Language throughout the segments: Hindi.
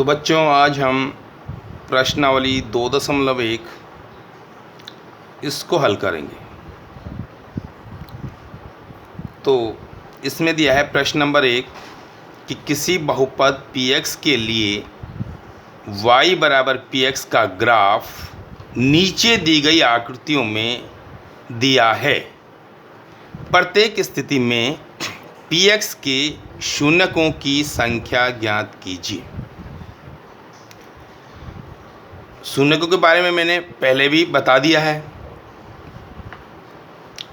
तो बच्चों आज हम प्रश्नावली 2.1 इसको हल करेंगे। तो इसमें दिया है प्रश्न नंबर 1 कि किसी बहुपद px के लिए y बराबर px का ग्राफ नीचे दी गई आकृतियों में दिया है। प्रत्येक स्थिति में px के शून्यकों की संख्या ज्ञात कीजिए। शून्यकों के बारे में मैंने पहले भी बता दिया है।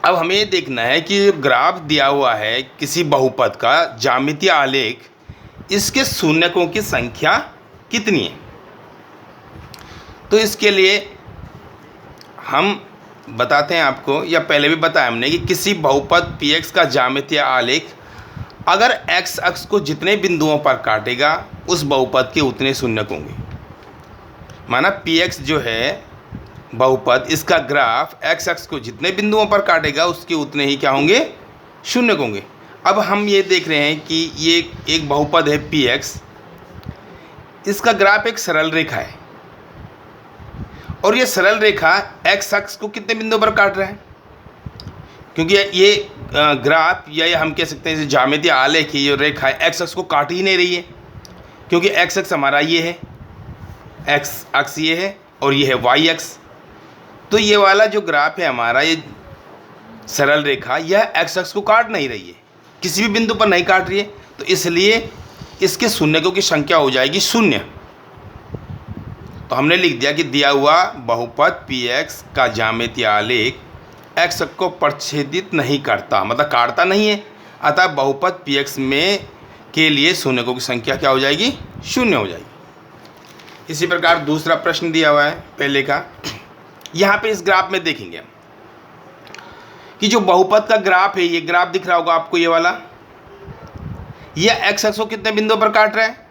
अब हमें ये देखना है कि ग्राफ दिया हुआ है किसी बहुपद का ज्यामितीय आलेख, इसके शून्यकों की संख्या कितनी है। तो इसके लिए हम बताते हैं आपको, या पहले भी बताया हमने, कि किसी बहुपद px का ज्यामितीय आलेख अगर x अक्ष को जितने बिंदुओं पर काटेगा उस बहुपद के उतने शून्यक होंगे। माना px जो है बहुपद, इसका ग्राफ x अक्ष को जितने बिंदुओं पर काटेगा उसके उतने ही क्या होंगे, शून्यक होंगे। अब हम ये देख रहे हैं कि ये एक बहुपद है px, इसका ग्राफ एक सरल रेखा है और ये सरल रेखा x अक्ष को कितने बिंदुओं पर काट रहा है, क्योंकि ये ग्राफ या ये हम कह सकते हैं ज्यामितीय आलेख की जो रेखा है x अक्ष को काट ही नहीं रही है, क्योंकि x अक्ष हमारा ये है, x अक्ष ये है और ये है y अक्ष। तो ये वाला जो ग्राफ है हमारा, ये सरल रेखा, यह x अक्ष को काट नहीं रही है, किसी भी बिंदु पर नहीं काट रही है। तो इसलिए इसके शून्यकों की संख्या हो जाएगी 0। तो हमने लिख दिया कि दिया हुआ बहुपद px का ज्यामितीय आलेख x अक्ष को प्रच्छेदित नहीं करता, मतलब काटता नहीं है, अतः बहुपद px में के लिए शून्यकों की संख्या क्या हो जाएगी, 0 हो जाएगी। इसी प्रकार दूसरा प्रश्न दिया हुआ है पहले का। यहाँ पे इस ग्राफ में देखेंगे कि जो बहुपद का ग्राफ है, ये ग्राफ दिख रहा होगा आपको, ये वाला, यह x अक्ष को कितने बिंदुओं पर काट रहा है,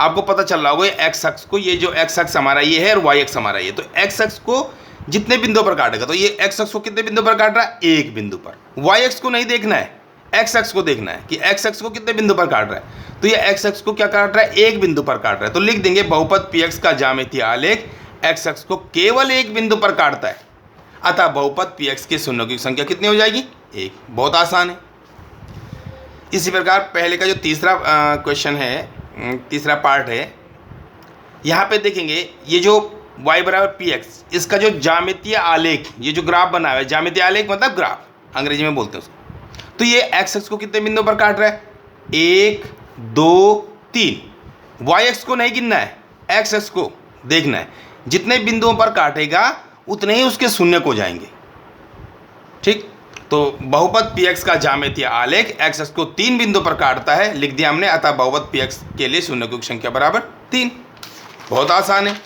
आपको पता चल रहा होगा। ये x अक्ष को, ये जो x अक्ष हमारा ये है और y अक्ष हमारा ये, तो x अक्ष को जितने बिंदुओं पर काटेगा, तो ये x अक्ष को कितने बिंदुओं पर काट रहा है, एक बिंदु पर। y अक्ष को नहीं देखना है, x अक्ष को देखना है कि x अक्ष को कितने बिंदु पर काट रहा है। तो ये x अक्ष को क्या काट रहा है, एक बिंदु पर काट रहा है। तो लिख देंगे बहुपद px का ज्यामितीय आलेख x अक्ष को केवल एक बिंदु पर काटता है, अतः बहुपद px के शून्यों की संख्या कितनी हो जाएगी, 1। बहुत आसान है। इसी प्रकार पहले का जो तीसरा क्वेश्चन है, तीसरा पार्ट है, यहाँ पे देखेंगे ये जो y बराबर px, इसका जो ज्यामितीय आलेख, ये जो ग्राफ बना हुआ है, ज्यामितीय आलेख मतलब ग्राफ, अंग्रेजी में बोलते हैं उसको। तो ये x अक्ष को कितने बिंदुओं पर काट रहा है, 1 2 3। y अक्ष को नहीं गिनना है, x अक्ष को देखना है, जितने बिंदुओं पर काटेगा उतने ही उसके शून्यक हो जाएंगे। ठीक, तो बहुपद px का ज्यामितीय आलेख x अक्ष को 3 बिंदुओं पर काटता है, लिख दिया हमने, अतः बहुपद px के लिए शून्यकों की संख्या बराबर 3। बहुत आसान है।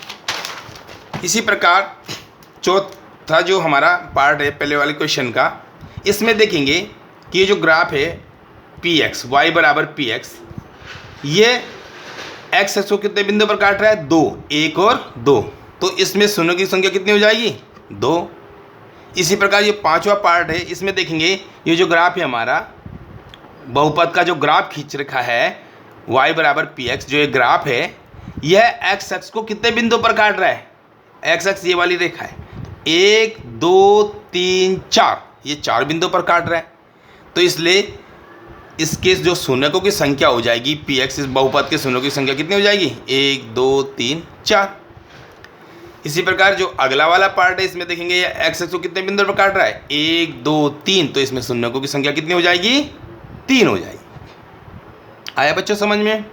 इसी प्रकार चौथा जो हमारा पार्ट है पहले वाले क्वेश्चन का, इसमें देखेंगे कि ये जो ग्राफ है px, y बराबर px, ये x अक्ष को कितने बिंदु पर काट रहा है, 2, 1 और 2। तो इसमें शून्यों की संख्या कितनी हो जाएगी, 2। इसी प्रकार ये पांचवा पार्ट है, इसमें देखेंगे ये जो ग्राफ है हमारा बहुपद का, जो ग्राफ खींच रखा है y बराबर px, जो ये ग्राफ है, यह x अक्ष को कितने बिंदु पर काट रहा है, x अक्ष ये वाली रेखा है, 1 2 3 4, ये 4 बिंदु पर काट रहा है। तो इसलिए इसके जो शून्यकों की संख्या हो जाएगी px, इस बहुपद के शून्यकों की संख्या कितनी हो जाएगी, 1 2 3 4। इसी प्रकार जो अगला वाला पार्ट है, इसमें देखेंगे ये x अक्ष को कितने बिंदु पर काट रहा है, 1 2 3। तो इसमें शून्यकों की संख्या कितनी हो जाएगी, 3 हो जाएगी। आया बच्चों समझ में?